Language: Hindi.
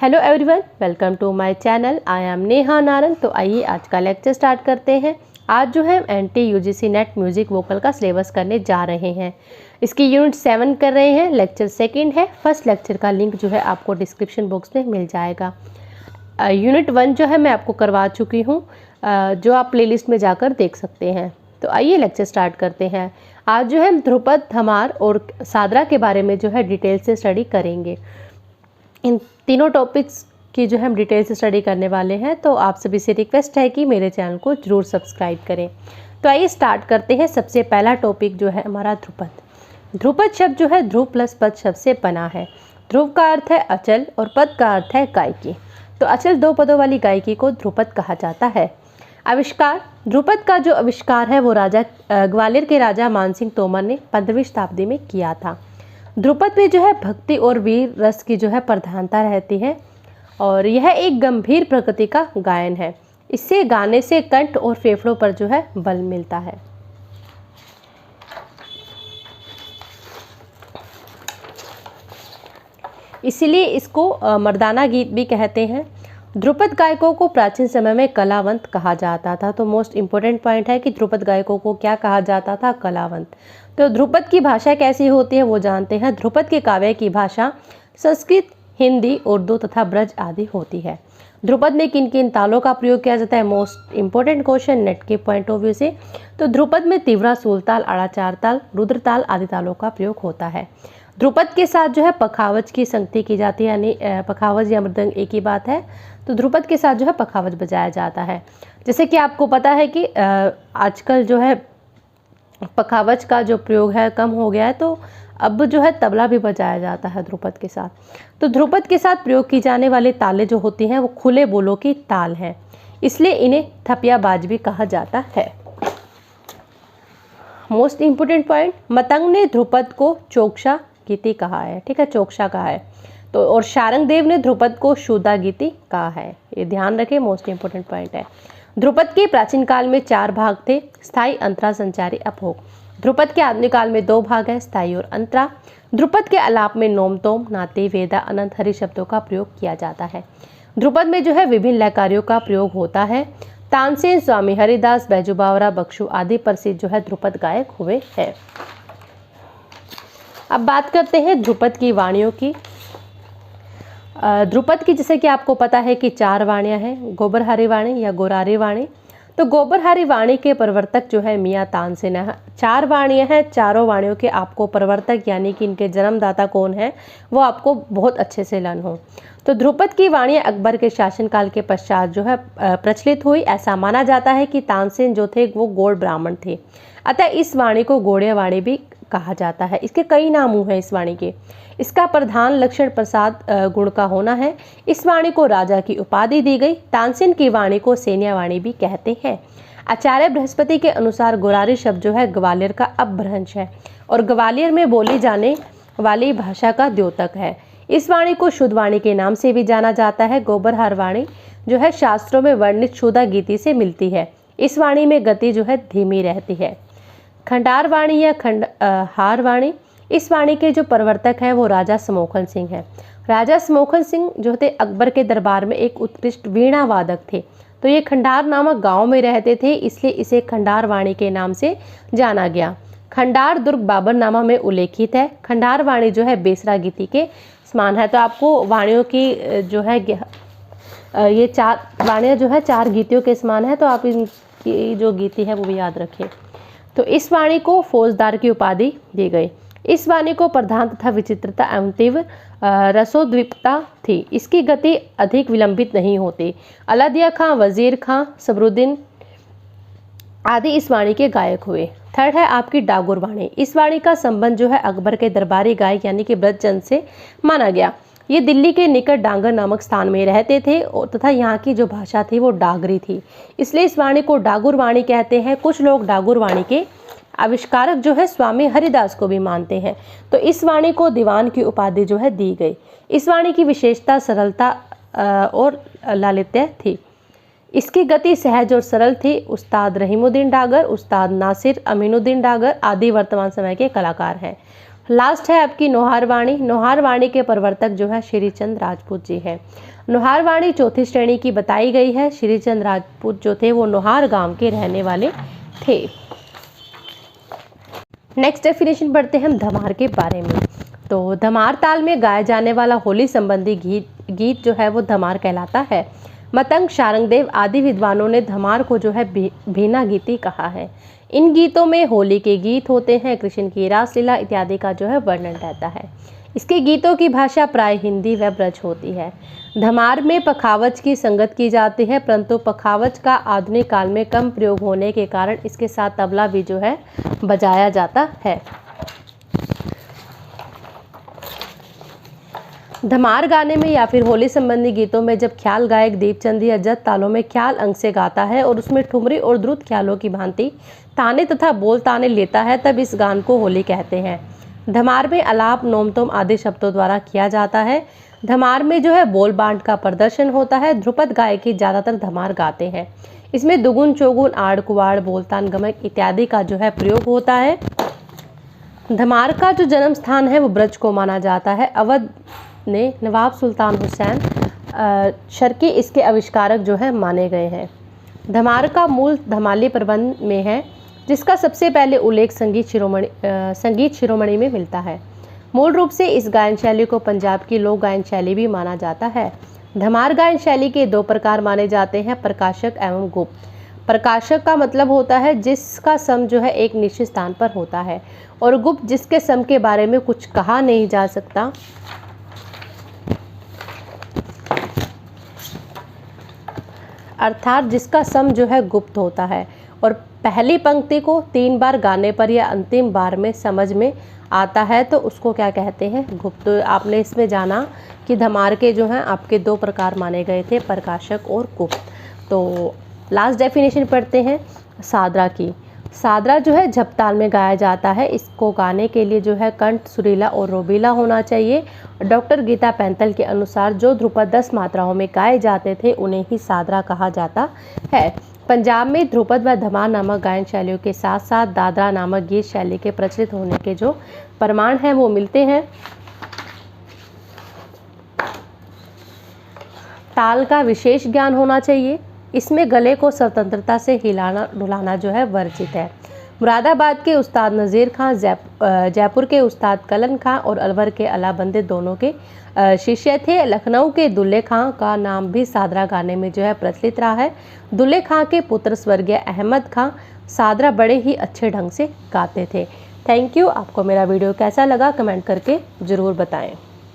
Hello everyone, welcome to my channel. I am Neha Narang. तो आइए आज का लेक्चर स्टार्ट करते हैं। आज जो है NT UGC NET music vocal का सिलेबस करने जा रहे हैं। इसकी यूनिट 7 कर रहे हैं, लेक्चर सेकंड है। फर्स्ट लेक्चर का लिंक जो है आपको डिस्क्रिप्शन बॉक्स में मिल जाएगा। यूनिट 1 जो है मैं आपको करवा चुकी हूँ, जो आप प्लेलिस्ट में जाकर देख सकते हैं। तो आइए लेक्चर स्टार्ट करते हैं। आज जो है ध्रुपद, धमार और सादरा के बारे में जो है डिटेल से स्टडी करेंगे। इन तीनों टॉपिक्स की जो है हम डिटेल से स्टडी करने वाले हैं, तो आप सभी से रिक्वेस्ट है कि मेरे चैनल को जरूर सब्सक्राइब करें। तो आइए स्टार्ट करते हैं। सबसे पहला टॉपिक जो है हमारा ध्रुपद। ध्रुपद शब्द जो है ध्रुव प्लस पद शब्द से बना है। ध्रुव का अर्थ है अचल और पद का अर्थ है गायकी। तो अचल 2 पदों वाली गायकी को ध्रुपद कहा जाता है। आविष्कार, ध्रुपद का जो आविष्कार है वो ग्वालियर के राजा मानसिंह तोमर ने 15वीं शताब्दी में किया था। ध्रुपद में जो है भक्ति और वीर रस की जो है प्रधानता रहती है और यह एक गंभीर प्रकृति का गायन है। इससे गाने से कंठ और फेफड़ों पर जो है बल मिलता है। इसीलिए इसको मर्दाना गीत भी कहते हैं। ध्रुपद गायकों को प्राचीन समय में कलावंत कहा जाता था। तो मोस्ट इम्पोर्टेंट पॉइंट है कि ध्रुपद गायकों को क्या कहा जाता था? कलावंत। तो ध्रुपद की भाषा कैसी होती है वो जानते हैं। ध्रुपद के काव्य की भाषा संस्कृत, हिंदी, उर्दू तथा ब्रज आदि होती है। ध्रुपद में किन किन तालों का प्रयोग किया जाता है? मोस्ट इम्पोर्टेंट क्वेश्चन नेट के पॉइंट ऑफ व्यू से। तो ध्रुपद में तीव्रा, सूलताल, आड़ाचार ताल, रुद्रताल आदि तालों का प्रयोग होता है। ध्रुपद के साथ जो है पखावज की संगति की जाती है, यानी पखावज या मृदंग एक ही बात है। तो ध्रुपद के साथ जो है पखावज बजाया जाता है। जैसे कि आपको पता है कि आजकल जो है पखावज का जो प्रयोग है कम हो गया है, तो अब जो है तबला भी बजाया जाता है ध्रुपद के साथ। तो ध्रुपद के साथ प्रयोग की जाने वाली तालें जो होती हैं वो खुले बोलों की ताल हैं, इसलिए इन्हें थपियाबाज भी कहा जाता है। मोस्ट इम्पोर्टेंट पॉइंट, मतंग ने ध्रुपद को चोकशा गीति कहा है। ठीक है, चोकशा कहा है। तो और शारंगदेव ने ध्रुपद को शुदा गीति कहा है। ये ध्यान रखें, मोस्ट इम्पोर्टेंट पॉइंट है। ध्रुपद के प्राचीन काल में 4 भाग थे: स्थायी, अंतरा, संचारी, अभोग। ध्रुपद के आधुनिक काल में 2 भाग हैं: स्थायी और अंतरा। ध्रुपद के आलाप में नोम, तोम, नाते, वेदा, अनंत, हरि शब्दों का प्रयोग किया जाता है। ध्रुपद में जो है विभिन्न लयकारियों का प्रयोग होता है। तानसेन, स्वामी हरिदास, बैजू बावरा, बख्शू आदि प्रसिद्ध जो है ध्रुपद गायक हुए हैं। अब बात करते हैं ध्रुपद की वाणियों की। ध्रुपद की जैसे कि आपको पता है कि 4 वाणियाँ हैं: गोबरहारी वाणी या गोरारी वाणी। तो गोबरहारी वाणी के प्रवर्तक जो है मियाँ तानसेन है। 4 वाणियाँ हैं, चारों वाणियों के आपको प्रवर्तक यानी कि इनके जन्मदाता कौन है वो आपको बहुत अच्छे से लर्न हो। तो ध्रुपद की वाणियाँ अकबर के शासनकाल के पश्चात जो है प्रचलित हुई। ऐसा माना जाता है कि तानसेन जो थे वो गौड़ ब्राह्मण थे, अतः इस वाणी को गौड़िया वाणी भी कहा जाता है। इसके कई नाम हैं इस वाणी के। इसका प्रधान लक्षण प्रसाद गुण का होना है। इस वाणी को राजा की उपाधि दी गई। तानसेन की वाणी को सेनिया वाणी भी कहते हैं। आचार्य बृहस्पति के अनुसार गोरारी शब्द जो है ग्वालियर का अपभ्रंश है और ग्वालियर में बोली जाने वाली भाषा का द्योतक है। इस वाणी को शुद्ध वाणी के नाम से भी जाना जाता है। गोबरहार वाणी जो है शास्त्रों में वर्णित शुदा गीति से मिलती है। इस वाणी में गति जो है धीमी रहती है। खंडार वाणी या खंडहार वाणी, इस वाणी के जो प्रवर्तक हैं वो राजा समोखन सिंह हैं। राजा समोखन सिंह जो थे अकबर के दरबार में एक उत्कृष्ट वीणा वादक थे। तो ये खंडार नामक गांव में रहते थे, इसलिए इसे खंडार वाणी के नाम से जाना गया। खंडार दुर्ग बाबरनामा में उल्लेखित है। खंडार वाणी जो है बेसरा गीति के समान है। तो आपको वाणियों की जो है ये 4 वाणियाँ जो है 4 गीतियों के समान है, तो आप इनकी जो गीति है वो भी याद रखें। तो इस वाणी को फौजदार की उपाधि दी गई। इस वाणी को प्रधान तथा विचित्रता एवं तीव्र रसोद्विपता थी। इसकी गति अधिक विलंबित नहीं होती। अलादिया खां, वजीर खां, सबरुद्दीन आदि इस वाणी के गायक हुए। थर्ड है आपकी डागोर वाणी। इस वाणी का संबंध जो है अकबर के दरबारी गायक यानी कि ब्रजचंद से माना गया। ये दिल्ली के निकट डांगर नामक स्थान में रहते थे तथा यहाँ की जो भाषा थी वो डागरी थी, इसलिए इस वाणी को डागुर वाणी कहते हैं। कुछ लोग डागुर वाणी के आविष्कारक जो है स्वामी हरिदास को भी मानते हैं। तो इस वाणी को दीवान की उपाधि जो है दी गई। इस वाणी की विशेषता सरलता और लालित्य थी। इसकी गति सहज और सरल थी। उस्ताद रहीमुद्दीन डागर, उस्ताद नासिर अमीनुद्दीन डागर आदि वर्तमान समय के कलाकार हैं। लास्ट है आपकी नौहार वाणी। नौहार वाणी के प्रवर्तक जो है श्रीचंद राजपूत जी है। नौहार वाणी चौथी श्रेणी की बताई गई है। श्रीचंद राजपूत जो थे वो नौहार गांव के रहने वाले थे। नेक्स्ट डेफिनेशन पढ़ते हैं हम धमार के बारे में। तो धमार ताल में गाया जाने वाला होली संबंधी गीत जो है वो धमार कहलाता है। मतंग, शारंगदेव आदि विद्वानों ने धमार को जो है भीना गीति कहा है। इन गीतों में होली के गीत होते हैं, कृष्ण की रासलीला इत्यादि का जो है वर्णन रहता है। इसके गीतों की भाषा प्राय हिंदी व ब्रज होती है। धमार में पखावज की संगत की जाती है, परंतु पखावज का आधुनिक काल में कम प्रयोग होने के कारण इसके साथ तबला भी जो है बजाया जाता है। धमार गाने में या फिर होली संबंधी गीतों में जब ख्याल गायक दीपचंद या जत तालों में ख्याल अंग से गाता है और उसमें ठुमरी और द्रुत ख्यालों की भांति ताने तथा बोल ताने लेता है, तब इस गान को होली कहते हैं। धमार में अलाप, नोमतोम आदि शब्दों द्वारा किया जाता है। धमार में जो है बोल बांट का प्रदर्शन होता है। ध्रुपद गायकी ज़्यादातर धमार गाते हैं। इसमें दुगुन, चौगुन, आड़, कुवाड़, बोलतान, गमक इत्यादि का जो है प्रयोग होता है। धमार का जो जन्म स्थान है वो ब्रज को माना जाता है। अवध ने नवाब सुल्तान हुसैन शर्की इसके आविष्कारक जो है माने गए हैं। धमार का मूल धमाली प्रबंध में है, जिसका सबसे पहले उल्लेख संगीत शिरोमणि में मिलता है। मूल रूप से इस गायन शैली को पंजाब की लोक गायन शैली भी माना जाता है। धमार गायन शैली के दो प्रकार माने जाते हैं, प्रकाशक एवं गुप्त। प्रकाशक का मतलब होता है जिसका सम जो है एक निश्चित स्थान पर होता है, और गुप्त जिसके सम के बारे में कुछ कहा नहीं जा सकता। अर्थात जिसका सम जो है गुप्त होता है और पहली पंक्ति को 3 बार गाने पर या अंतिम बार में समझ में आता है तो उसको क्या कहते हैं, गुप्त। तो आपने इसमें जाना कि धमार के जो हैं आपके 2 प्रकार माने गए थे, प्रकाशक और गुप्त। तो लास्ट डेफिनेशन पढ़ते हैं सादरा की। सादरा जो है झपताल में गाया जाता है। इसको गाने के लिए जो है कंठ सुरीला और रोबीला होना चाहिए। डॉक्टर गीता पैंतल के अनुसार जो ध्रुपद 10 मात्राओं में गाए जाते थे उन्हें ही सादरा कहा जाता है। पंजाब में ध्रुपद व धमार नामक गायन शैलियों के साथ साथ दादरा नामक गीत शैली के प्रचलित होने के जो प्रमाण हैं वो मिलते हैं। ताल का विशेष ज्ञान होना चाहिए। इसमें गले को स्वतंत्रता से हिलाना डुलाना जो है वर्जित है। मुरादाबाद के उस्ताद नज़ीर खां, जयपुर के उस्ताद कलन खां और अलवर के अलाबंदी दोनों के शिष्य थे। लखनऊ के दुल्ले खां का नाम भी सादरा गाने में जो है प्रचलित रहा है। दुल्ले खां के पुत्र स्वर्गीय अहमद खां सादरा बड़े ही अच्छे ढंग से गाते थे। Thank you. आपको मेरा वीडियो कैसा लगा कमेंट करके ज़रूर बताएं।